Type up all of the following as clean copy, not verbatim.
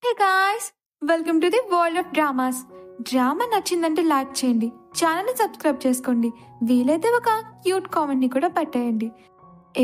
Hey guys, welcome to the world of dramas. Drama నచ్చిందంటే like చేయండి, ఛానల్ని subscribe చేసుకోండి, వీలైతే ఒక క్యూట్ కామెంట్ని కూడా పెట్టేయండి.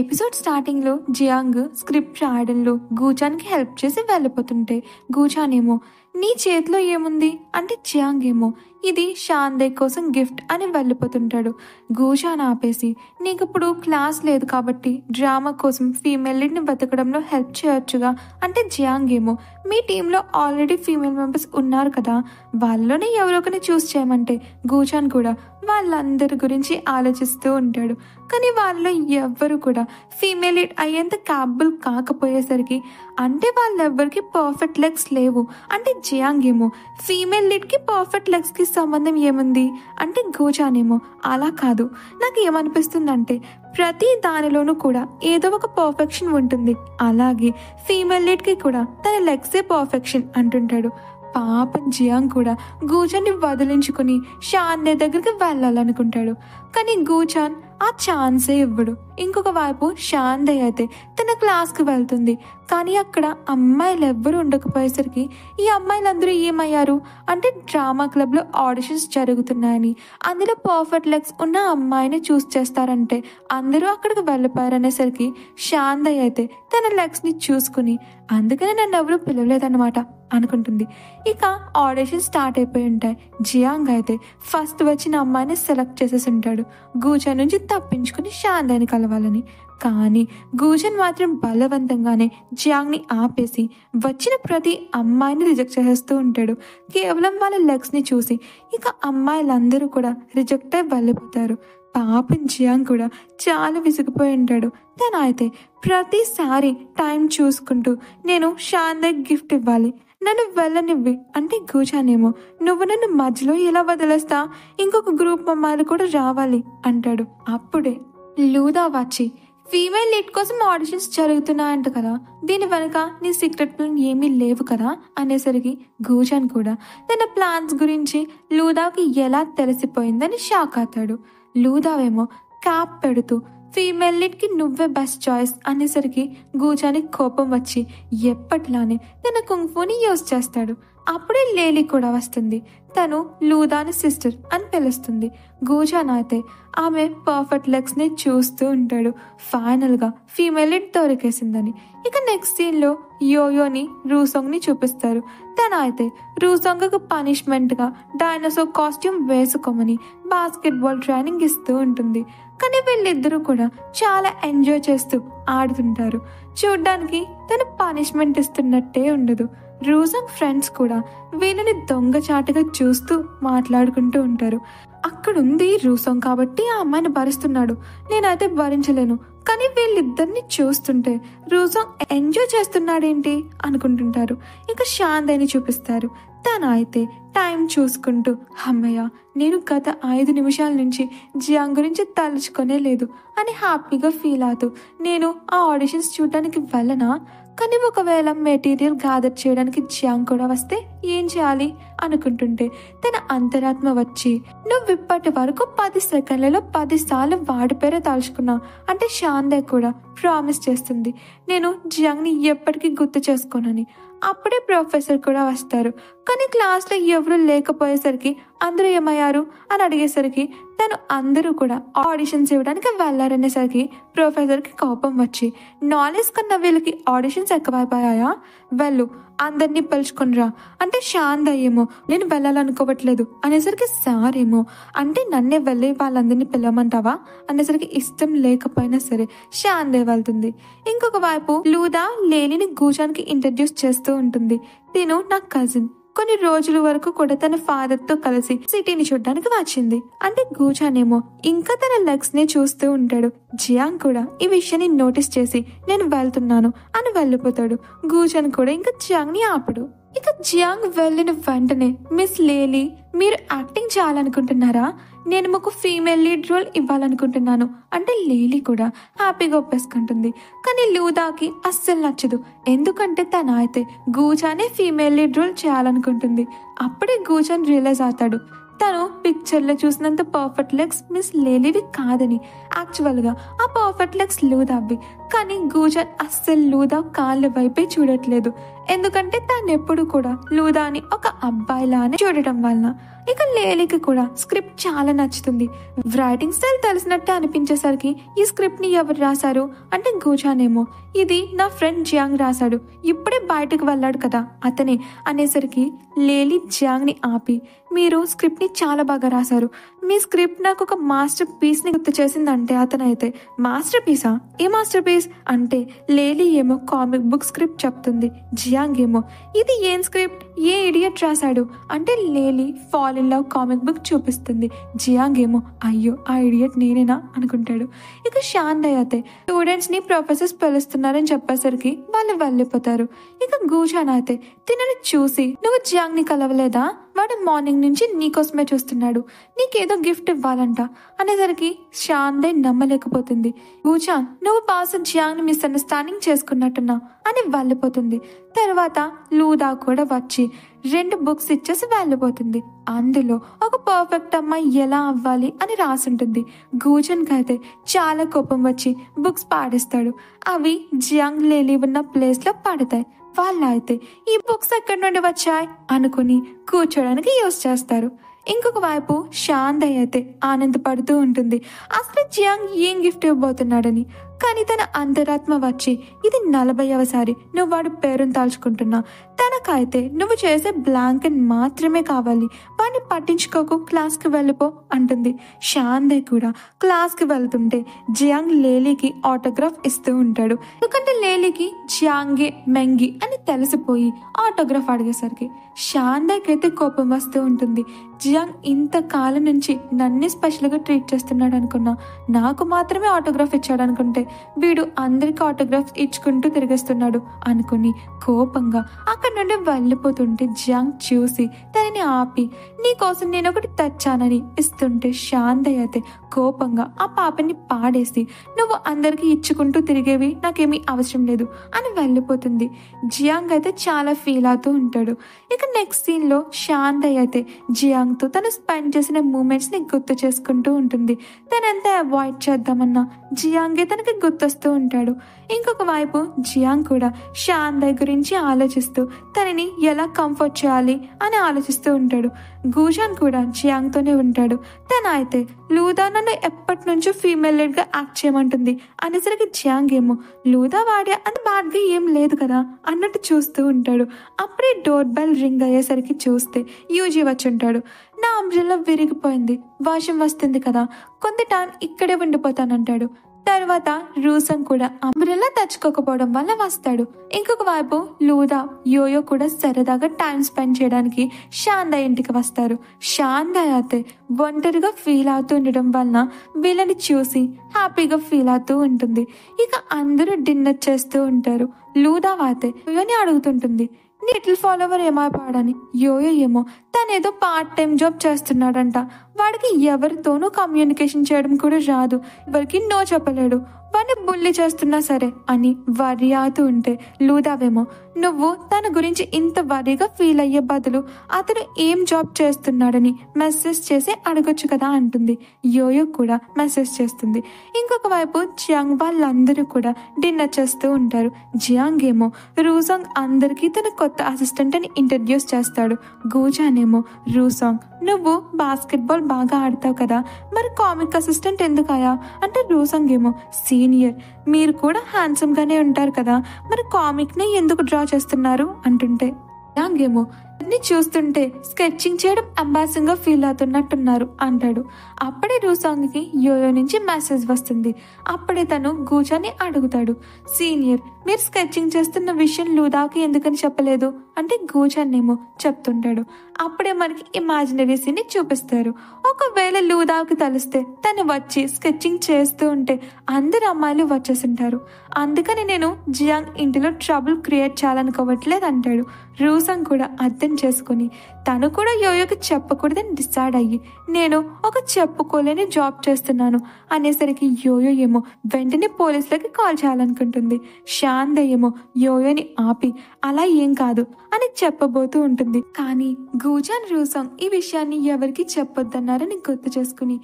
ఎపిసోడ్ స్టార్టింగ్లో జియాంగ్ స్క్రిప్ట్ రాయడంలో గూచాన్కి హెల్ప్ చేసి వెళ్ళిపోతుంటే గూచాన్ ఏమో నీ చేతిలో ఏముంది అంటే జియాంగ్ ఏమో ఇది షాందే కోసం గిఫ్ట్ అని వెళ్ళిపోతుంటాడు. గూచాన్ ఆపేసి నీకు ఇప్పుడు క్లాస్ లేదు కాబట్టి డ్రామా కోసం ఫీమేల్ లీడ్ని వెతకడంలో హెల్ప్ చేయొచ్చుగా అంటే జియాంగ్ ఏమో మీ టీంలో ఆల్రెడీ ఫీమేల్ మెంబర్స్ ఉన్నారు కదా, వాళ్ళలోనే ఎవరో ఒకరిని చూస్ చేయమంటే గూచాన్ కూడా వాళ్ళందరి గురించి ఆలోచిస్తూ ఉంటాడు. కానీ వాళ్ళలో ఎవ్వరు కూడా ఫీమేల్ లీడ్ అయ్యేంత క్యాపబుల్ కాకపోయేసరికి అంటే వాళ్ళెవ్వరికి పర్ఫెక్ట్ లెగ్స్ లేవు అంటే జియాంగ్ ఏమో ఫీమేల్ లీడ్కి పర్ఫెక్ట్ లెగ్స్కి సంబంధం ఏముంది అంటే గూచాన్ ఏమో అలా కాదు, నాకు ఏమనిపిస్తుందంటే ప్రతి దానిలోనూ కూడా ఏదో ఒక పర్ఫెక్షన్ ఉంటుంది, అలాగే ఫీమేల్ లీడ్కి కూడా తన లెగ్సే పర్ఫెక్షన్ అంటుంటాడు. పాపం జియాంగ్ కూడా గూచాన్ని వదిలించుకుని షాందే దగ్గరికి వెళ్ళాలనుకుంటాడు. కానీ గూచాన్ ఆ ఛాన్సే ఇవ్వడు. ఇంకొక వైపు షాందే అయితే తన క్లాస్కి వెళ్తుంది. కానీ అక్కడ అమ్మాయిలు ఎవ్వరు ఉండకపోయేసరికి ఈ అమ్మాయిలందరూ ఏమయ్యారు అంటే డ్రామా క్లబ్లో ఆడిషన్స్ జరుగుతున్నాయని అందులో పర్ఫెక్ట్ లెగ్స్ ఉన్న అమ్మాయిని చూస్ చేస్తారంటే అందరూ అక్కడికి వెళ్ళిపోయారనేసరికి షాందే అయితే తన లెగ్స్ని చూసుకుని అందుకనే నన్ను ఎవరు పిలవలేదన్నమాట అనుకుంటుంది. ఇక ఆడిషన్ స్టార్ట్ అయిపోయి ఉంటాయి. జియాంగ్ అయితే ఫస్ట్ వచ్చిన అమ్మాయిని సెలెక్ట్ చేసేసి ఉంటాడు గూచాన్ నుంచి తప్పించుకుని షాందేని కలవాలని. కానీ గూచాన్ మాత్రం బలవంతంగానే జియాంగ్ని ఆపేసి వచ్చిన ప్రతి అమ్మాయిని రిజెక్ట్ చేసేస్తూ ఉంటాడు కేవలం వాళ్ళ లెగ్స్ని చూసి. ఇక అమ్మాయిలందరూ కూడా రిజెక్ట్ అయి వెళ్ళిపోతారు. పాపం జియాంగ్ కూడా చాలా విసిగిపోయి ఉంటాడు. తను అయితే ప్రతిసారి టైం చూసుకుంటూ నేను షాందే గిఫ్ట్ ఇవ్వాలి, నన్ను వెళ్ళనివ్వి అంటే గూచాన్ ఏమో నువ్వు నన్ను మధ్యలో ఎలా వదిలేస్తా, ఇంకొక గ్రూప్ అమ్మాయిలు కూడా రావాలి అంటాడు. అప్పుడే లూదా వచ్చి ఫీమేల్ లీడ్ కోసం ఆడిషన్స్ జరుగుతున్నాయంట కదా, దీని వెనక నీ సీక్రెట్ ప్లాన్ ఏమీ లేవు కదా అనేసరికి గూచాన్ కూడా తన ప్లాన్స్ గురించి లూదాకి ఎలా తెలిసిపోయిందని షాక్ అవుతాడు. లూదావేమో క్యాప్ పెడుతూ ఫీమేల్ లీడ్కి నువ్వే బెస్ట్ చాయిస్ అనేసరికి గూచానికి కోపం వచ్చి ఎప్పట్లానే తన కుంగ్ఫూని యూజ్ చేస్తాడు. అప్పుడే లేలీ కూడా వస్తుంది. తను లూదాని సిస్టర్ అని పిలుస్తుంది. గూచాన్ అయితే ఆమె పర్ఫెక్ట్ లెగ్స్ ని చూస్తూ ఉంటాడు. ఫైనల్ గా ఫీమేల్ లీడ్ దొరికేసిందని. ఇక నెక్స్ట్ సీన్ లో యోయోని రూసాంగ్ ని చూపిస్తారు. తన అయితే రూసాంగ్ కు పనిష్మెంట్ గా డైనోసార్ కాస్ట్యూమ్ వేసుకోమని బాస్కెట్ బాల్ ట్రైనింగ్ ఇస్తూ ఉంటుంది. కానీ వీళ్ళిద్దరూ కూడా చాలా ఎంజాయ్ చేస్తూ ఆడుతుంటారు. చూడ్డానికి తను పనిష్మెంట్ ఇస్తున్నట్టే ఉండదు. రూసాంగ్ ఫ్రెండ్స్ కూడా వీళ్ళని దొంగచాటుగా చూస్తూ మాట్లాడుకుంటూ ఉంటారు. అక్కడుంది రూసాంగ్ కాబట్టి ఆ అమ్మాయిని భరిస్తున్నాడు, నేనైతే భరించలేను. కానీ వీళ్ళిద్దరిని చూస్తుంటే రూసాంగ్ ఎంజాయ్ చేస్తున్నాడేంటి అనుకుంటుంటారు. ఇక షాందేని చూపిస్తారు. తను అయితే టైం చూసుకుంటూ అమ్మయ్య నేను గత 5 నిమిషాల నుంచి జియాంగ్ గురించి తలుచుకొనే లేదు అని హ్యాపీగా ఫీల్ అవుతూ నేను ఆ ఆడిషన్స్ చూడడానికి వెళ్ళనా, కానీ ఒకవేళ మెటీరియల్ గ్యాదర్ చేయడానికి జియాంగ్ కూడా వస్తే ఏం చేయాలి అనుకుంటుంటే తన అంతరాత్మ వచ్చి నువ్వు ఇప్పటి వరకు 10 సెకండ్లలో 10 సార్లు వాడి పేరే తలుచుకున్నా అంటే షాందే కూడా ప్రామిస్ చేస్తుంది నేను జియాంగ్ని ఎప్పటికీ గుర్తు చేసుకోనని. అప్పుడే ప్రొఫెసర్ కూడా వస్తారు. కానీ క్లాస్లో ఎవరు లేకపోయేసరికి అందరూ ఏమయ్యారు అని అడిగేసరికి తను అందరూ కూడా ఆడిషన్స్ ఇవ్వడానికి వెళ్ళారనేసరికి ప్రొఫెసర్కి కోపం వచ్చి నాలెడ్జ్ కన్నా వీళ్ళకి ఆడిషన్స్ ఎక్కువైపోయాయా, వెళ్ళు అందరినీ పిలుచుకునిరా అంటే షాందే ఏమో నేను వెళ్ళాలనుకోవట్లేదు అనేసరికి సార్ ఏమో అంటే నన్నే వెళ్ళి వాళ్ళందరినీ పిలవమంటావా అనేసరికి ఇష్టం లేకపోయినా సరే షాందే వెళ్తుంది. ఇంకొక వైపు లూదా లేలీని గూచాన్కి ఇంట్రడ్యూస్ చేస్తూ ఉంటుంది. తిను నా కజిన్, కొన్ని రోజుల వరకు కూడా తన ఫాదర్ తో కలిసి సిటీని చూడడానికి వచ్చింది అంటే గూచాన్ ఏమో ఇంకా తన లెగ్స్ నే చూస్తూ ఉంటాడు. జియాంగ్ కూడా ఈ విషయాన్ని నోటీస్ చేసి నేను వెళ్తున్నాను అని వెళ్ళిపోతాడు. గూచాన్ కూడా ఇంకా జియాంగ్ ని ఆపడు. ఇక జియాంగ్ వెళ్ళిన వెంటనే మిస్ లేలీ మీరు యాక్టింగ్ చేయాలనుకుంటున్నారా, నేను మాకు ఫీమేల్ లీడ్ రోల్ ఇవ్వాలనుకుంటున్నాను అంటే లేలీ కూడా హ్యాపీగా ఒప్పేసుకుంటుంది. కానీ లూదాకి అస్సలు నచ్చదు, ఎందుకంటే తన అయితే గూచానే ఫీమేల్ లీడ్ రోల్ చేయాలనుకుంటుంది. అప్పుడే గూచాన్ రియలైజ్ అవుతాడు తను పిక్చర్లో చూసినంత పర్ఫెక్ట్ లెగ్స్ మిస్ లేలివి కాదని. యాక్చువల్గా ఆ పర్ఫెక్ట్ లెగ్స్ లూదావి. కానీ గూజన్ అస్సలు లూదా కాళ్ళ వైపే చూడట్లేదు. ఎందుకంటే తను ఎప్పుడు కూడా లూదాని ఒక అబ్బాయిలానే చూడటం వలన. ఇక లేలికి కూడా స్క్రిప్ట్ చాలా నచ్చుతుంది. రైటింగ్ స్టైల్ తెలిసినట్టే అనిపించేసరికి ఈ స్క్రిప్ట్ ని ఎవరు రాశారు అంటే గూజానేమో. ఇది నా ఫ్రెండ్ జియాంగ్ రాశాడు, ఇప్పుడే బయటకు వెళ్ళాడు కదా అతనే అనేసరికి లేలి జియాంగ్ ని ఆపి, మీరు స్క్రిప్ట్ ని చాలా బాగా రాశారు. మీ స్క్రిప్ట్ నాకు ఒక మాస్టర్ పీస్ ని గుర్తు చేసిందంటే అతనైతే. మాస్టర్ పీసా? ఏ మాస్టర్ పీస్ అంటే లేలి ఏమో కామిక్ బుక్ స్క్రిప్ట్ చెప్తుంది, జియాంగ్ ఏమో ఇది ఏం స్క్రిప్ట్, ఏ ఇడియట్ రాశాడు అంటే లేలి fall in love comic book చూపిస్తుంది. జియాంగ్ ఏమో అయ్యో ఆ ఇడియట్ నేనేనా అనుకుంటాడు. ఇక శాందయ్ అయితే స్టూడెంట్స్ ని ప్రొఫెసర్స్ పిలుస్తున్నారని చెప్పేసరికి వాళ్ళు వెళ్ళిపోతారు. ఇక గూజాన్ అయితే తినని చూసి, నువ్వు జియాంగ్ ని కలవలేదా, వాడు మార్నింగ్ నుంచి నీకోసమే చూస్తున్నాడు, నీకేదో గిఫ్ట్ ఇవ్వాలంట అనేసరికి శాందయ్ నమ్మలేకపోతుంది. గూజాన్ నువ్వు పాస్ జియాంగ్ ని మిస్అండర్స్టాండింగ్ చేసుకున్నట్టున్నా అని వెళ్ళిపోతుంది. తర్వాత లూదా కూడా వచ్చి 2 బుక్స్ ఇచ్చేసి వెళ్ళిపోతుంది. అందులో ఒక పర్ఫెక్ట్ అమ్మాయి ఎలా అవ్వాలి అని రాసుంటుంది. గూజన్ అయితే చాలా కోపం వచ్చి బుక్స్ పాడేస్తాడు. అవి జియాంగ్ లేలి ఉన్న ప్లేస్ లో పడతాయి. వాళ్ళైతే ఈ బుక్స్ ఎక్కడి నుండి వచ్చాయి అనుకుని కూర్చోడానికి యూజ్ చేస్తారు. ఇంకొక వైపు శాందయ్ అయితే ఆనందపడుతూ ఉంటుంది అసలు జియాంగ్ ఏం గిఫ్ట్ ఇవ్వబోతున్నాడని. కానీ తన అంతరాత్మ వచ్చి, ఇది 40వసారి నువ్వు వాడి పేరును తలుచుకుంటున్నా, తనకైతే నువ్వు చేసే బ్లాంకెట్ మాత్రమే కావాలి, వాడిని పట్టించుకోకు, క్లాస్కి వెళ్ళిపో అంటుంది. శాందయ్ కూడా క్లాస్కి వెళ్తుంటే జియాంగ్ లేలీకి ఆటోగ్రాఫ్ ఇస్తూ ఉంటాడు. ఎందుకంటే లేలీకి జియాంగే మెంగి అని తెలిసిపోయి ఆటోగ్రాఫ్ అడిగేసరికి శాందయ్కి అయితే కోపం వస్తూ ఉంటుంది. జియాంగ్ ఇంతకాలం నుంచి నన్నే స్పెషల్గా ట్రీట్ చేస్తున్నాడు అనుకున్నా, నాకు మాత్రమే ఆటోగ్రాఫ్ ఇచ్చాడు అనుకుంటే వీడు అందరికి ఆటోగ్రాఫ్స్ ఇచ్చుకుంటూ తిరిగేస్తున్నాడు అనుకుని కోపంగా అక్కడి నుండి వెళ్ళిపోతుంటే జియాంగ్ చూసి తనని ఆపి, నీకోసం నేను ఒకటి తెచ్చానని ఇస్తుంటే శాందయ్ అయితే కోపంగా ఆ పాపని పాడేసి, నువ్వు అందరికి ఇచ్చుకుంటూ తిరిగేవి నాకేమీ అవసరం లేదు అని వెళ్ళిపోతుంది. జియాంగ్ అయితే చాలా ఫీల్ అవుతూ ఉంటాడు. ఇక నెక్స్ట్ సీన్ లో శాందయ్ అయితే జియాంగ్ తో తను స్పెండ్ చేసిన మూమెంట్స్ ని గుర్తు చేసుకుంటూ ఉంటుంది. తనంతా అవాయిడ్ చేద్దామన్నా జియాంగే తనకి గుర్తొస్తూ ఉంటాడు. ఇంకొక వైపు జియాంగ్ కూడా శాందయ్ గురించి ఆలోచిస్తూ తనని ఎలా కంఫర్ట్ చేయాలి అని ఆలోచిస్తూ ఉంటాడు. గూజాన్ కూడా జియాంగ్ తోనే ఉంటాడు. తన అయితే లూదా నన్ను ఎప్పటి నుంచో ఫీమేల్ లీడ్ గా యాక్ట్ చేయమంటుంది అనేసరికి జియాంగ్ ఏమో లూదా వాడే అంత బ్యాడ్ గా ఏం లేదు కదా అన్నట్టు చూస్తూ ఉంటాడు. అప్పుడే డోర్ బెల్ రింగ్ అయ్యేసరికి చూస్తే యూజీ వచ్చి ఉంటాడు. నా అంబ్రెల్లా విరిగిపోయింది, వర్షం వస్తుంది కదా, కొంత టైం ఇక్కడే ఉండిపోతానంటాడు. తర్వాత రూసంగ్ కూడా అంబ్రెల్లా తెచ్చుకోకపోవడం వల్ల వస్తాడు. ఇంకొక వైపు లూదా యోయో కూడా సరదాగా టైం స్పెండ్ చేయడానికి శాందయ్ ఇంటికి వస్తారు. శాందయ్ అయితే ఒంటరిగా ఫీల్ అవుతూ ఉండడం వలన వీళ్ళని చూసి హ్యాపీగా ఫీల్ అవుతూ ఉంటుంది. ఇక అందరూ డిన్నర్ చేస్తూ ఉంటారు. లూదా అయితే యోయోని అడుగుతుంటుంది, నీ లిటిల్ ఫాలోవర్ ఏమైపోయాడని. యోయో ఏమో తనేదో పార్ట్ టైం జాబ్ చేస్తున్నాడంట, వాడికి ఎవరితోనూ కమ్యూనికేషన్ చేయడం కూడా రాదు, ఎవరికి నో చెప్పలేడు, వాడిని బుల్లి చేస్తున్నా సరే అని వర్రీ అవుతూ ఉంటే లూదావేమో నువ్వు తన గురించి ఇంత వర్రీగా ఫీల్ అయ్యే బదులు అతను ఏం జాబ్ చేస్తున్నాడని మెసేజ్ చేసి అడగొచ్చు కదా అంటుంది. యోయో కూడా మెసేజ్ చేస్తుంది. ఇంకొక వైపు జియాంగ్ వాళ్ళందరూ కూడా డిన్నర్ చేస్తూ ఉంటారు. జియాంగ్ ఏమో రూసాంగ్ అందరికీ తన కొత్త అసిస్టెంట్ అని ఇంట్రడ్యూస్ చేస్తాడు. గూజాన్ ఏమో రూసాంగ్ నువ్వు బాస్కెట్బాల్ బాగా ఆడతావు కదా, మరి కామిక్ అసిస్టెంట్ ఎందుకయా అంటే రూసాంగ్ ఏమో సీనియర్, మీరు కూడా హ్యాండ్సమ్ గానే ఉంటారు కదా, మరి కామిక్ ని ఎందుకు డ్రా చేస్తున్నారు అంటుంటే జియాంగ్ ని చూస్తుంటే స్కెచింగ్ చేయడం ఎంబారసింగ్ గా ఫీల్ అవుతున్నట్టున్నారు అంటాడు. అప్పుడే రూసాంగ్ కి యోయో నుంచి మెసేజ్ వస్తుంది. అప్పుడే తను గూజాని అడుగుతాడు, సీనియర్ మీరు స్కెచింగ్ చేస్తున్న విషయం లూదాకి ఎందుకని చెప్పలేదు అంటే గూజాన్ ఏమో చెప్తుంటాడు. అప్పుడే మనకి ఇమాజినరీ సీన్ ని చూపిస్తారు. ఒకవేళ లూదాకి తెలిస్తే తను వచ్చి స్కెచింగ్ చేస్తూ ఉంటే అందరు అమ్మాయిలు వచ్చేసింటారు, అందుకని నేను జియాంగ్ ఇంటిలో ట్రబుల్ క్రియేట్ చేయాలనుకోవట్లేదు అంటాడు. రూసంగ్ కూడా అర్థం చేసుకుని తను కూడా యోయోకి చెప్పకూడదని డిసైడ్ అయ్యి నేను ఒక చెప్పుకోలేని జాబ్ చేస్తున్నాను అనేసరికి యోయో ఏమో వెంటనే పోలీసులకి కాల్ చేయాలనుకుంటుంది. శాంత ఏమో యోయోని ఆపి అలా ఏం కాదు అని చెప్పబోతూ ఉంటుంది. కానీ గూజాన్ రూసంగ్ ఈ విషయాన్ని ఎవరికి చెప్పొద్దన్నారని గుర్తు చేసుకుని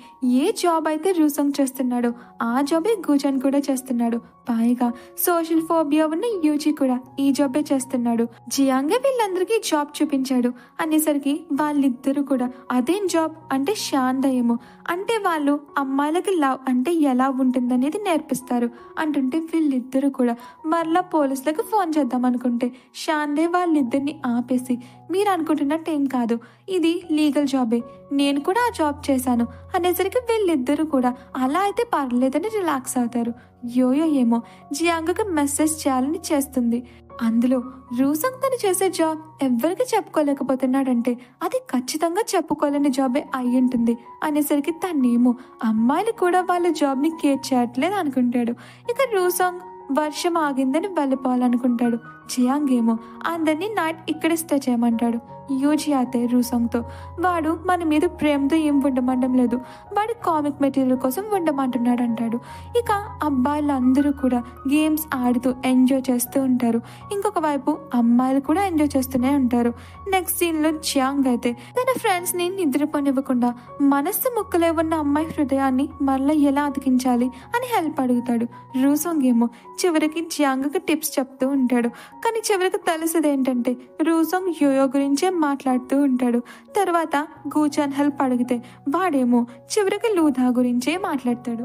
ఏ జాబ్ అయితే రూసంగ్ చేస్తున్నాడో ఆ జాబే గూజాన్ కూడా చేస్తున్నాడు. పైగా సోషల్ ఫోబియా ఉన్న యూజీ కూడా ఈ జాబే చేస్తున్నాడు. జియాంగే వీళ్ళందరికీ జాబ్ చూపించాడు అనేసరికి వాళ్ళిద్దరూ కూడా అదేం జాబ్ అంటే శాంత ఏమో అంటే వాళ్ళు అమ్మాయిలకి లవ్ అంటే ఎలా ఉంటుందనేది నేర్పిస్తారు అంటుంటే వీళ్ళిద్దరూ కూడా మరలా పోలీసులకు ఫోన్ చేద్దాం అనుకుంటే శాంతే వాళ్ళిద్దరిని ఆపేసి మీరు అనుకుంటున్నట్టు ఏం కాదు, ఇది లీగల్ జాబే, నేను కూడా ఆ జాబ్ చేశాను అనేసరికి వీళ్ళిద్దరూ కూడా అలా అయితే పర్లేదని రిలాక్స్ అవుతారు. యోయో ఏమో జియాంగ్కి మెసేజ్ చేయాలని చేస్తుంది. అందులో రూసంగ్ తను చేసే జాబ్ ఎవ్వరికి చెప్పుకోలేకపోతున్నాడంటే అది ఖచ్చితంగా చెప్పుకోలేని జాబే అయి ఉంటుంది అనేసరికి తనేమో అమ్మాయిలు కూడా వాళ్ళ జాబ్ని కేర్ చేయట్లేదు అనుకుంటాడు. ఇక రూసంగ్ వర్షం ఆగిందని వెళ్ళిపోవాలనుకుంటాడు. జియాంగ్ ఏమో అందరినీ నైట్ ఇక్కడ స్టే చేయమంటాడు. యూజీ అయితే రూసంగ్తో వాడు మన మీద ప్రేమతో ఏం ఉండమంటం లేదు, వాడి కామిక్ మెటీరియల్ కోసం ఉండమంటున్నాడు అంటాడు. ఇక అబ్బాయిలందరూ కూడా గేమ్స్ ఆడుతూ ఎంజాయ్ చేస్తూ ఉంటారు. ఇంకొక వైపు అమ్మాయిలు కూడా ఎంజాయ్ చేస్తూనే ఉంటారు. నెక్స్ట్ సీన్ లో జియాంగ్ అయితే తన ఫ్రెండ్స్ ని నిద్రపోనివ్వకుండా మనస్సు ముక్కలే ఉన్న అమ్మాయి హృదయాన్ని మళ్ళీ ఎలా అతికించాలి అని హెల్ప్ అడుగుతాడు. రూసంగ్ ఏమో చివరికి జియాంగ్ టిప్స్ చెప్తూ ఉంటాడు. కానీ చివరికి తెలిసేది ఏంటంటే రూసంగ్ యోయో గురించే మాట్లాడుతూ ఉంటాడు. తర్వాత గూజాన్ హెల్ప్ అడిగితే వాడేమో చివరికి లూథా గురించే మాట్లాడతాడు.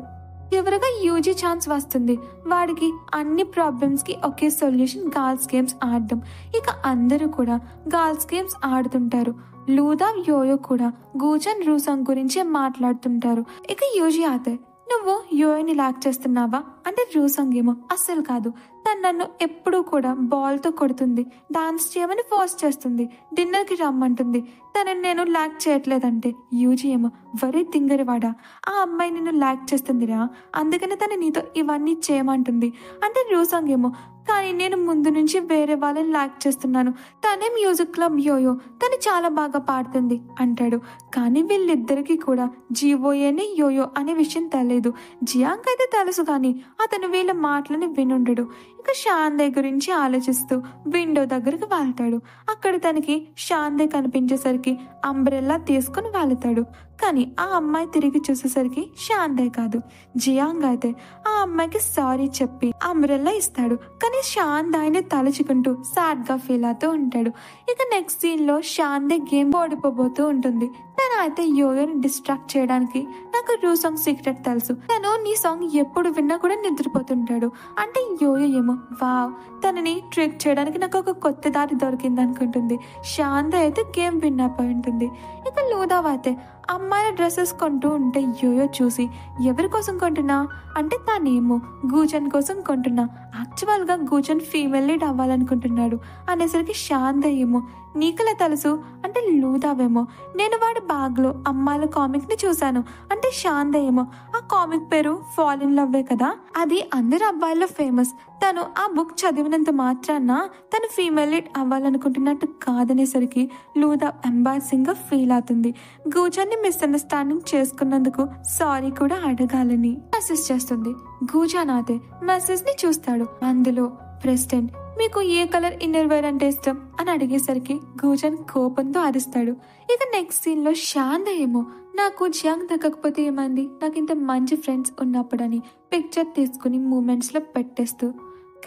చివరిగా యూజీ ఛాన్స్ వస్తుంది. వాడికి అన్ని ప్రాబ్లమ్స్ కి ఒకే సొల్యూషన్ గర్ల్స్ గేమ్స్ ఆడడం. ఇక అందరూ కూడా గర్ల్స్ గేమ్స్ ఆడుతుంటారు. లూథా యోయో కూడా గూజాన్ రూసంగ్ గురించే మాట్లాడుతుంటారు. ఇక యూజీ అయితే నువ్వు యోయోని లాక్ చేస్తున్నావా అంటే రూసంగ్ ఏమో అస్సలు కాదు, తను నన్ను ఎప్పుడూ కూడా బాల్తో కొడుతుంది, డాన్స్ చేయమని ఫోర్స్ చేస్తుంది, డిన్నర్కి రమ్మంటుంది, తనని నేను లాక్ చేయట్లేదంటే యూజీ ఏమో వరే తింగరివాడా, ఆ అమ్మాయి నిన్ను లాక్ చేస్తుందిరా, అందుకనే తను నీతో ఇవన్నీ చేయమంటుంది అంటే రూసంగ్ ఏమో కానీ నేను ముందు నుంచి వేరే వాళ్ళని లాక్ చేస్తున్నాను, తనే మ్యూజిక్ క్లబ్ యోయో, తను చాలా బాగా పాడుతుంది అంటాడు. కానీ వీళ్ళిద్దరికీ కూడా జీవోయేనే యోయో అనే విషయం తెలియదు. జియాంగ్ అయితే తెలుసు కానీ అతను వీళ్ళ మాటలని వినుండడు. ఇక శాందే గురించి ఆలోచిస్తూ విండో దగ్గరికి వెళ్తాడు. అక్కడ తనకి శాందే కనిపించేసరికి అంబ్రెల్లా తీసుకుని వెళ్తాడు. కానీ ఆ అమ్మాయి తిరిగి చూసేసరికి శాంతే కాదు, జియాంగ్ అయితే ఆ అమ్మాయికి సారీ చెప్పి అంబ్రెల్లా ఇస్తాడు. కానీ శాంత్ ఆయన తలుచుకుంటూ సాడ్ గా ఫీల్ అవుతూ ఉంటాడు. ఇక నెక్స్ట్ సీన్ లో శాంతే గేమ్ ఓడిపోబోతూ ఉంటుంది. తను అయితే యోయోని డిస్ట్రాక్ట్ చేయడానికి నాకు రూసంగ్ సీక్రెట్ తెలుసు, తను నీ సాంగ్ ఎప్పుడు విన్నా కూడా నిద్రపోతుంటాడు అంటే యోయో ఏమో వావ్ తనని ట్రిక్ చేయడానికి నాకు ఒక కొత్త దారి దొరికింది అనుకుంటుంది. శాంత అయితే గేమ్ విన్ అయిపోయి ఉంటుంది. ఇక లూథా అయితే అమ్మాయిల డ్రెస్సెస్ కొంటూ ఉంటే యోయో చూసి ఎవరి కోసం కొంటున్నా అంటే తానేమో గూజన్ కోసం కొంటున్నా, యాక్చువల్ గా గూజన్ ఫీమేల్ లీడ్ అవ్వాలనుకుంటున్నాడు అనేసరికి శాంత ఏమో నీకలా తెలుసు అంటే లూథావేమో నేను వాడి బ్యాగ్ లో అమ్మాయిల కామిక్ ని చూశాను అంటే శాంత ఏమో ఆ కామిక్ పేరు ఫాల్ ఇన్ లవ్ కదా, అది అందరు అబ్బాయిల్లో ఫేమస్, తను ఆ బుక్ చదివినంత మాత్రాన తను ఫీమేల్ లీడ్ అవ్వాలనుకుంటున్నట్టు కాదనేసరికి లూథా ఎంబారసింగ్ గా ఫీల్ అవుతుంది. గూజాన్ని మిస్అండర్స్టాండింగ్ చేసుకున్నందుకు సారీ కూడా అడగాలని మెసేజ్ చేస్తుంది. గూజాన్ అయితే మెసేజ్ ని చూస్తాడు. అందులో ప్రెసిడెంట్ మీకు ఏ కలర్ ఇన్నర్ వేర్ అంటే ఇష్టం అని అడిగేసరికి గూజాన్ కోపంతో అరుస్తాడు. ఇక నెక్స్ట్ సీన్ లో శాంత ఏమో నాకు జియాంగ్ దక్కకపోతే ఏమైంది, నాకు ఇంత మంచి ఫ్రెండ్స్ ఉన్నప్పుడని పిక్చర్ తీసుకుని మూమెంట్స్ లో పెట్టేస్తూ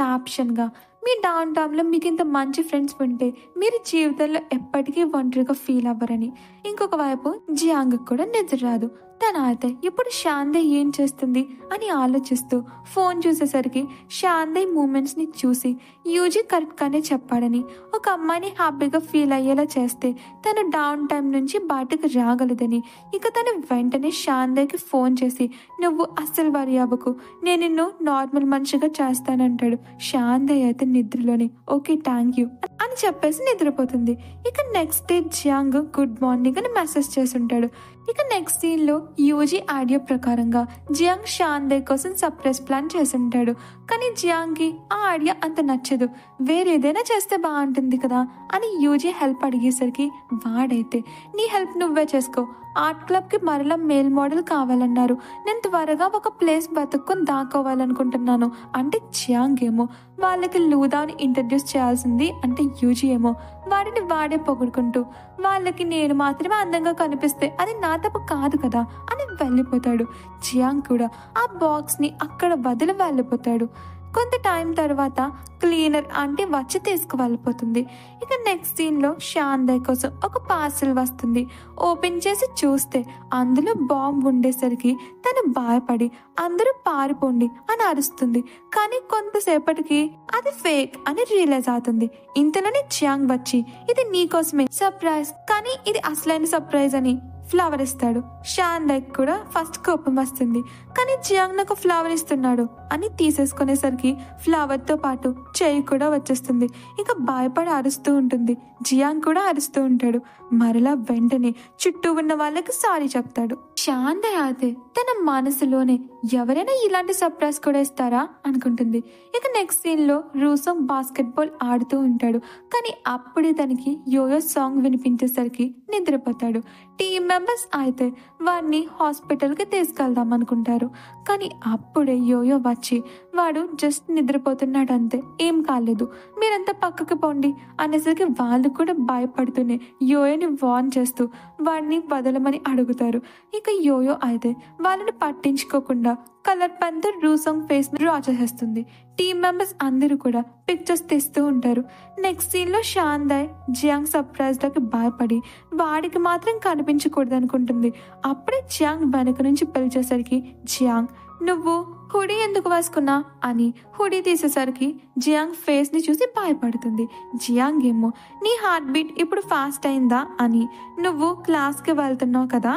క్యాప్షన్ గా మీ డౌన్ టౌన్ లో మీకు ఇంత మంచి ఫ్రెండ్స్ ఉంటే మీరు జీవితంలో ఎప్పటికీ ఒంటరిగా ఫీల్ అవ్వరని. ఇంకొక వైపు జియాంగ్ కూడా నిద్ర రాదు. తన అయితే ఇప్పుడు శాందే ఏం చేస్తుంది అని ఆలోచిస్తూ ఫోన్ చూసేసరికి శాందే మూమెంట్స్ ని చూసి యూజీ కరెక్ట్ గానే చెప్పాడని, ఒక అమ్మాయిని హ్యాపీగా ఫీల్ అయ్యేలా చేస్తే తను డౌన్ టైం నుంచి బయటకు రాగలదని. ఇక తను వెంటనే శాందేకి ఫోన్ చేసి నువ్వు అస్సలు వరి అవ్వకు, నేను నిన్ను నార్మల్ మనిషిగా చేస్తానంటాడు. శాందే అయితే నిద్రలోని ఓకే థ్యాంక్ యూ అని చెప్పేసి నిద్రపోతుంది. ఇక next day Jiang good morning అని మెసేజ్ చేసి ఉంటాడు. ఇక నెక్స్ట్ సీన్ లో యూజీ ఆడియో ప్రకారంగా జియాంగ్ షాందే కోసం సర్ప్రైజ్ ప్లాన్ చేస్తుంటాడు. కానీ జియాంగ్ కి ఆ ఐడియా అంత నచ్చదు. వేరేదైనా చేస్తే బాగుంటుంది కదా అని యూజీ హెల్ప్ అడిగేసరికి వాడైతే నీ హెల్ప్ నువ్వే చేసుకో, ఆర్ట్ క్లబ్ కి మరలా మేల్ మోడల్ కావాలన్నారు, నేను త్వరగా ఒక ప్లేస్ బతుక్కుని దాక్కోవాలనుకుంటున్నాను అంటే జియాంగ్ ఏమో వాళ్ళకి లూదాని ఇంట్రడ్యూస్ చేయాల్సింది అంటే యూజీ ఏమో వాడిని వాడే పొగుడుకుంటూ వాళ్ళకి నేను మాత్రమే అందంగా కనిపిస్తే అది నా తప్పు కాదు కదా అని వెళ్ళిపోతాడు. జియాంగ్ కూడా ఆ బాక్స్ ని అక్కడ వదిలి వెళ్ళిపోతాడు. కొంత టైం తర్వాత క్లీనర్ ఆంటీ వచ్చి తీసుకువెళ్ళిపోతుంది. ఇక నెక్స్ట్ సీన్ లో షాందే కోసం ఒక పార్సల్ వస్తుంది. ఓపెన్ చేసి చూస్తే అందులో బాంబ్ ఉండేసరికి తను భయపడి అందరూ పారిపోండి అని అరుస్తుంది. కానీ కొంతసేపటికి అది ఫేక్ అని రియలైజ్ అవుతుంది. ఇంతలోనే జియాంగ్ వచ్చి ఇది నీకోసమే సర్ప్రైజ్, కానీ ఇది అసలైన సర్ప్రైజ్ అని ఫ్లవర్ ఇస్తాడు. షాందే కూడా ఫస్ట్ కోపం వస్తుంది. కానీ జియాంగ్ నాకు ఫ్లవర్ ఇస్తున్నాడు అని తీసేసుకునేసరికి ఫ్లవర్ తో పాటు చెయ్యి కూడా వచ్చేస్తుంది. ఇక భయపడి అరుస్తూ ఉంటుంది. జియాంగ్ కూడా అరుస్తూ ఉంటాడు. మరలా వెంటనే చుట్టూ ఉన్న వాళ్ళకి సారీ చెప్తాడు. షాందే అయితే తన మనసులోనే ఎవరైనా ఇలాంటి సర్ప్రైజ్ కూడా ఇస్తారా అనుకుంటుంది. ఇక నెక్స్ట్ సీన్ లో రూసోంగ్ బాస్కెట్ బాల్ ఆడుతూ ఉంటాడు. కానీ అప్పుడే తనకి యోయో సాంగ్ వినిపించేసరికి నిద్రపోతాడు. టీమ్ మెంబర్స్ అయితే వాడిని హాస్పిటల్ కి తీసుకెళ్దాం అనుకుంటారు. కానీ అప్పుడే యోయో వచ్చి వాడు జస్ట్ నిద్రపోతున్నాడు అంతే, ఏం కాలేదు, మీరంతా పక్కకి పోండి అనేసరికి వాళ్ళు కూడా భయపడుతూనే యోయోని వార్న్ చేస్తూ వాడిని వదలమని అడుగుతారు. ఇక యోయో అయితే వాళ్ళని పట్టించుకోకుండా కలర్ పెన్ తో రూసోంగ్ ఫేస్ ని డ్రా చేసేస్తుంది. టీమ్ మెంబర్స్ అందరూ కూడా పిక్చర్స్ తీస్తూ ఉంటారు. నెక్స్ట్ సీన్ లో షాందే జియాంగ్ సర్ప్రైజ్ లకి భయపడి వాడికి మాత్రం కనిపించకూడదు అనుకుంటుంది. అప్పుడే జియాంగ్ వెనక నుంచి పిలిచేసరికి జియాంగ్ నువ్వు హుడీ ఎందుకు వేసుకున్నా అని హుడీ తీసేసరికి జియాంగ్ ఫేస్ ని చూసి భయపడుతుంది. జియాంగ్ ఏమో నీ హార్ట్ బీట్ ఇప్పుడు ఫాస్ట్ అయిందా అని, నువ్వు క్లాస్ కి వెళ్తున్నావు కదా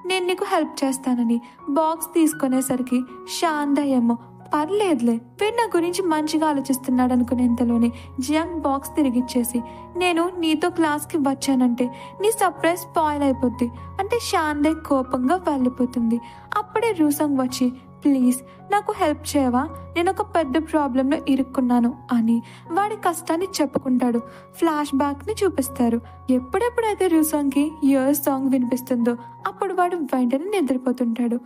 నేను నీకు హెల్ప్ చేస్తానని బాక్స్ తీసుకునేసరికి షాందే ఏమో పర్లేదులే వీడు నా గురించి మంచిగా ఆలోచిస్తున్నాడు అనుకునేంతలోనే జియాంగ్ బాక్స్ తిరిగిచ్చేసి నేను నీతో క్లాస్కి వచ్చానంటే నీ సర్ప్రైజ్ స్పాయిల్ అయిపోద్ది అంటే షాందే కోపంగా వెళ్ళిపోతుంది. అప్పుడే రూసోంగ్ వచ్చి ప్లీజ్ నాకు హెల్ప్ చేయవా, నేను ఒక పెద్ద ప్రాబ్లంలో ఇరుక్కున్నాను అని వాడి కష్టాన్ని చెప్పుకుంటాడు. ఫ్లాష్ బ్యాక్ ని చూపిస్తారు. ఎప్పుడెప్పుడైతే రూసోంగ్ కి యోయో సాంగ్ వినిపిస్తుందో అప్పుడు వాడు వెంటనే నిద్రపోతుంటాడు.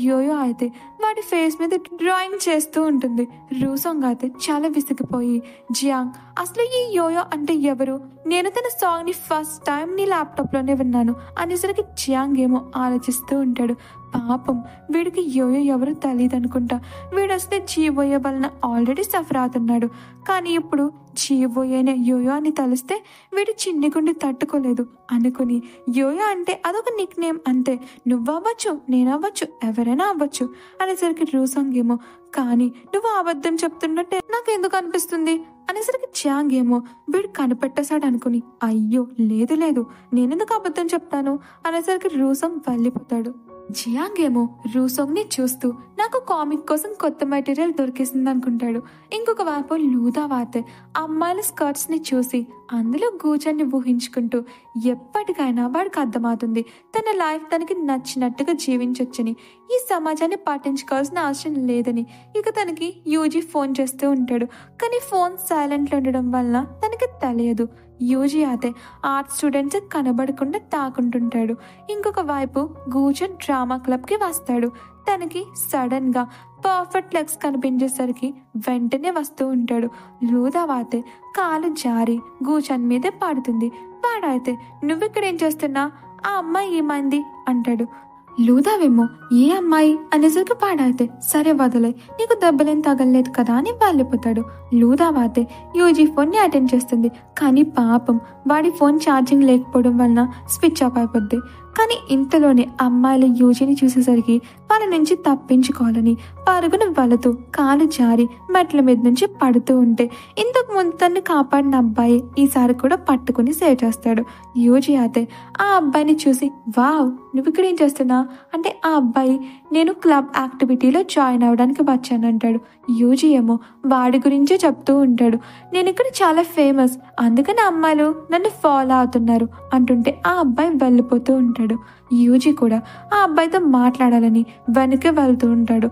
యోయో అయితే వాడి ఫేస్ మీద డ్రాయింగ్ చేస్తూ ఉంటుంది. రూసోంగ్ అయితే చాలా విసిగిపోయి జియాంగ్ అసలు ఈ యోయో అంటే ఎవరు, నేను తన సాంగ్ ని ఫస్ట్ టైం నీ ల్యాప్టాప్ లోనే విన్నాను అనేసరికి జియాంగ్ ఏమో ఆలోచిస్తూ ఉంటాడు. పాపం వీడికి యోయో ఎవరు తెలియదు అనుకుంటా, వీడు వస్తే జీవోయో వలన ఆల్రెడీ సఫర్ అవుతున్నాడు. కానీ ఇప్పుడు జీవోయేనే యోయో అని తెలిస్తే వీడు చిన్ని గుండి తట్టుకోలేదు అనుకుని యోయో అంటే అదొక నిక్ నేమ్ అంతే, నువ్వు అవ్వచ్చు నేను అవ్వచ్చు ఎవరైనా అవ్వచ్చు అనేసరికి రూసోంగ్ ఏమో కానీ నువ్వు అబద్ధం చెప్తున్నట్టే నాకు ఎందుకు అనిపిస్తుంది అనేసరికి జియాంగ్ ఏమో వీడు కనిపెట్టేశాడు అనుకుని అయ్యో లేదు లేదు నేనెందుకు అబద్ధం చెప్తాను అనేసరికి రూసోంగ్ వెళ్ళిపోతాడు. జియాంగ్ ఏమో రూసోంగ్ ని చూస్తూ నాకు కామిక్ కోసం కొత్త మెటీరియల్ దొరికేసింది అనుకుంటాడు. ఇంకొక వైపు లూదా వాతే అమ్మాయిల స్కర్ట్స్ ని చూసి అందులో గూచన్ని ఊహించుకుంటూ ఎప్పటికైనా వాడికి అర్థమవుతుంది తన లైఫ్ తనకి నచ్చినట్టుగా జీవించొచ్చని, ఈ సమాజాన్ని పట్టించుకోవాల్సిన అవసరం లేదని. ఇక తనకి యూజీ ఫోన్ చేస్తూ ఉంటాడు. కానీ ఫోన్ సైలెంట్ లో ఉండడం వల్ల తనకి తెలియదు. యూజీ అయితే ఆర్ట్ స్టూడెంట్స్ కనబడకుండా తాకుంటుంటాడు. ఇంకొక వైపు గూచన్ డ్రామా క్లబ్ కి వస్తాడు. తనకి సడన్ గా పర్ఫెక్ట్ లెగ్స్ కనిపించేసరికి వెంటనే వస్తూ ఉంటాడు. లూదా వాతే కాలు జారి గూచన్ మీదే పడుతుంది. వాడైతే నువ్విక్కడ ఏం చేస్తున్నా, ఆ అమ్మాయి ఏమైంది అంటాడు. లూదావేమో ఏ అమ్మాయి అనేసరికి పాడైతే సరే వదలే నీకు దెబ్బలేం తగలలేదు కదా అని వెళ్ళిపోతాడు. లూదా వాతే యూజీ ఫోన్ ని అటెండ్ చేస్తుంది. కానీ పాపం వాడి ఫోన్ ఛార్జింగ్ లేకపోవడం వలన స్విచ్ ఆఫ్ అయిపోద్ది. కానీ ఇంతలోనే అమ్మాయిల యూజీని చూసేసరికి వాళ్ళ నుంచి తప్పించుకోవాలని పరుగున వెళుతూ కాలు జారి మెట్ల మీద నుంచి పడుతూ ఉంటే ఇంతకు ముందు తన్ని కాపాడిన అబ్బాయి ఈసారి కూడా పట్టుకుని సేవ్ చేస్తాడు. యూజీ అయితే ఆ అబ్బాయిని చూసి వావ్ నువ్వు ఇక్కడ ఏం చేస్తున్నా అంటే ఆ అబ్బాయి నేను క్లబ్ యాక్టివిటీలో జాయిన్ అవ్వడానికి వచ్చానంటాడు. యూజీ ఏమో వాడి గురించే చెప్తూ ఉంటాడు. నేను ఇక్కడ చాలా ఫేమస్ అందుకని అమ్మాయిలు నన్ను ఫాలో అవుతున్నారు అంటుంటే ఆ అబ్బాయి వెళ్ళిపోతూ ఉంటాడు. ఉంటాడు. యూజీ కూడా ఆ అబ్బాయితో మాట్లాడాలని వెనక్కి వెళ్తూ ఉంటాడు.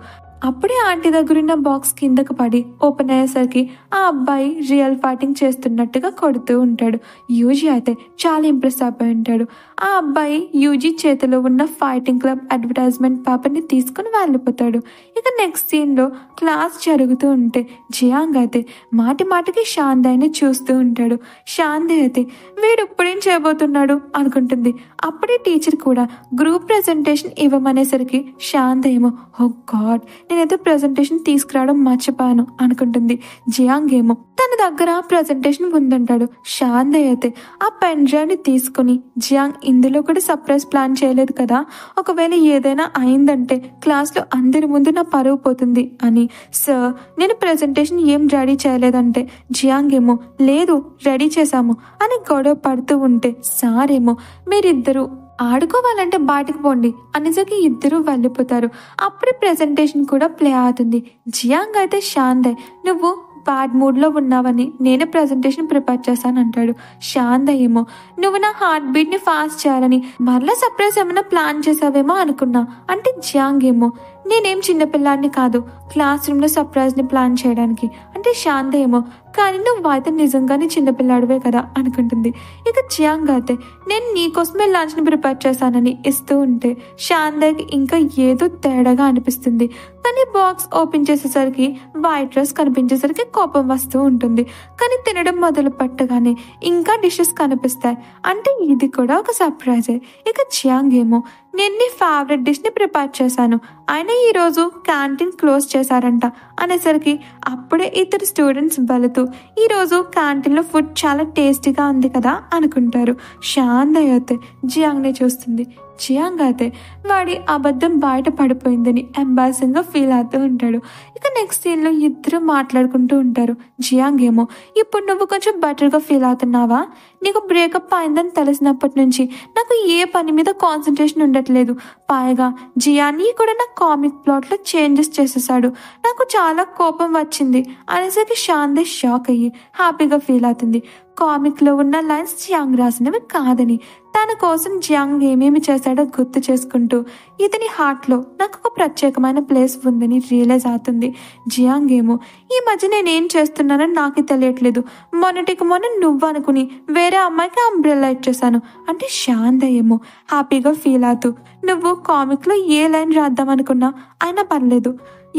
అప్పుడే ఆంటీ దగ్గరున్న బాక్స్ కిందకు పడి ఓపెన్ అయ్యేసరికి ఆ అబ్బాయి రియల్ ఫైటింగ్ చేస్తున్నట్టుగా కొడుతూ ఉంటాడు. యూజీ అయితే చాలా ఇంప్రెస్ అయిపోయి ఉంటాడు. ఆ అబ్బాయి యూజీ చేతిలో ఉన్న ఫైటింగ్ క్లబ్ అడ్వర్టైజ్మెంట్ పేపర్ని తీసుకుని వెళ్ళిపోతాడు. ఇక నెక్స్ట్ సీన్లో క్లాస్ జరుగుతూ ఉంటే జియాంగ్ అయితే మాటి మాటికి షాందాయిని చూస్తూ ఉంటాడు. షాందాయ్ అయితే వీడు ఇప్పుడేం చేయబోతున్నాడు అనుకుంటుంది. అప్పుడే టీచర్ కూడా గ్రూప్ ప్రెజెంటేషన్ ఇవ్వమనేసరికి షాందాయ్ ఏమో ఓ గాడ్ నేనైతే ప్రెజెంటేషన్ తీసుకురావడం మర్చిపోయాను అనుకుంటుంది. జియాంగ్ ఏమో తన దగ్గర ప్రెజెంటేషన్ ఉందంటాడు. షాందాయ్ అయితే ఆ పెన్ డ్రైవ్ ని తీసుకుని జియాంగ్ ఇందులో కూడా సర్ప్రైజ్ ప్లాన్ చేయలేదు కదా, ఒకవేళ ఏదైనా అయిందంటే క్లాస్ లో అందరి ముందు నా పరువు పోతుంది అని, సార్ నేను ప్రెజెంటేషన్ ఏం రెడీ చేయలేదంటే జియాంగ్ ఏమో లేదు రెడీ చేశాము అని గొడవ పడుతూ ఉంటే సార్ ఏమో మీరిద్దరూ ఆడుకోవాలంటే బయటకు పోండి అనేసరికి ఇద్దరు వెళ్ళిపోతారు. అప్పుడే ప్రెజెంటేషన్ కూడా ప్లే అవుతుంది. జియాంగ్ అయితే షాందాయ్ నువ్వు బ్యాడ్ మూడ్లో ఉన్నావని నేనే ప్రెజెంటేషన్ ప్రిపేర్ చేశాను అంటాడు. షాందాయ్ ఏమో నువ్వు నా హార్ట్ బీట్ని ఫాస్ట్ చేయాలని మరలా సర్ప్రైజ్ ఏమైనా ప్లాన్ చేసావేమో అనుకున్నా అంటే జియాంగ్ ఏమో నేనేం చిన్నపిల్లాడిని కాదు క్లాస్ రూమ్లో సర్ప్రైజ్ని ప్లాన్ చేయడానికి అంటే షాందాయ్ ఏమో కానీ నువ్వు అయితే నిజంగానే చిన్నపిల్లాడివే కదా అనుకుంటుంది. ఇక జియాంగ్ అయితే నేను నీకోసమే లంచ్ని ప్రిపేర్ చేశానని ఇస్తూ ఉంటే షాందాయ్కి ఇంకా ఏదో తేడాగా అనిపిస్తుంది. కానీ బాక్స్ ఓపెన్ చేసేసరికి వైట్ రైస్ కనిపించేసరికి కోపం వస్తూ ఉంటుంది. కానీ తినడం మొదలు పెట్టగానే ఇంకా డిషెస్ కనిపిస్తాయి అంటే ఇది కూడా ఒక సర్ప్రైజే. ఇక జియాంగ్ ఏమో నేను నీ ఫేవరెట్ డిష్ని ప్రిపేర్ చేశాను అయినా ఈరోజు క్యాంటీన్ క్లోజ్ చేశారంట అనేసరికి అప్పుడే ఇద్దరు స్టూడెంట్స్ వెళుతూ ఈరోజు క్యాంటీన్లో ఫుడ్ చాలా టేస్టీగా ఉంది కదా అనుకుంటారు. షాందాయ్ అయితే జియాంగ్ని చూస్తుంది. జియాంగ్ అయితే వాడి అబద్ధం బయట పడిపోయిందని ఎంబారసింగ్గా ఫీల్ అవుతూ ఉంటాడు. ఇక నెక్స్ట్ సీన్లో ఇద్దరు మాట్లాడుకుంటూ ఉంటారు. జియాంగ్ ఏమో ఇప్పుడు నువ్వు కొంచెం బెటర్గా ఫీల్ అవుతున్నావా, నీకు బ్రేకప్ అయిందని తెలిసినప్పటి నుంచి నాకు ఏ పని మీద కాన్సన్ట్రేషన్ ఉండట్లేదు, పైగా జియాన్ని కూడా నా కామిక్ ప్లాట్లో చేంజెస్ చేసేసాడు, నాకు చాలా కోపం వచ్చింది అనేసరికి షాందాయ్ షాక్ అయ్యి హ్యాపీగా ఫీల్ అవుతుంది. కామిక్లో ఉన్న లైన్స్ జియాంగ్ రాసినవి కాదని తన కోసం జియాంగ్ ఏమేమి చేశాడో గుర్తు చేసుకుంటూ ఇతని హార్ట్లో నాకు ఒక ప్రత్యేకమైన ప్లేస్ ఉందని రియలైజ్ అవుతుంది. జియాంగ్ ఏమో ఈ మధ్య నేనేం చేస్తున్నానని నాకు తెలియట్లేదు, మొన్నటికి మొన్న నువ్వు అనుకుని వేరే అమ్మాయికి అంబ్రెల్లా ఇచ్చేసాను అంటే షాందాయ్ ఏమో హ్యాపీగా ఫీల్ అవుతూ నువ్వు కామిక్లో ఏ లైన్ రాద్దాం అనుకున్నా అయినా పర్లేదు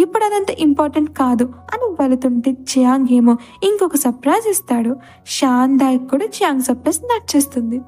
ఇప్పుడు అదంత ఇంపార్టెంట్ కాదు అని వెళుతుంటే జియాంగ్ ఏమో ఇంకొక సర్ప్రైజ్ ఇస్తాడు. షాందాయ్ కూడా జియాంగ్ సర్ప్రైజ్ నచ్చేస్తుంది.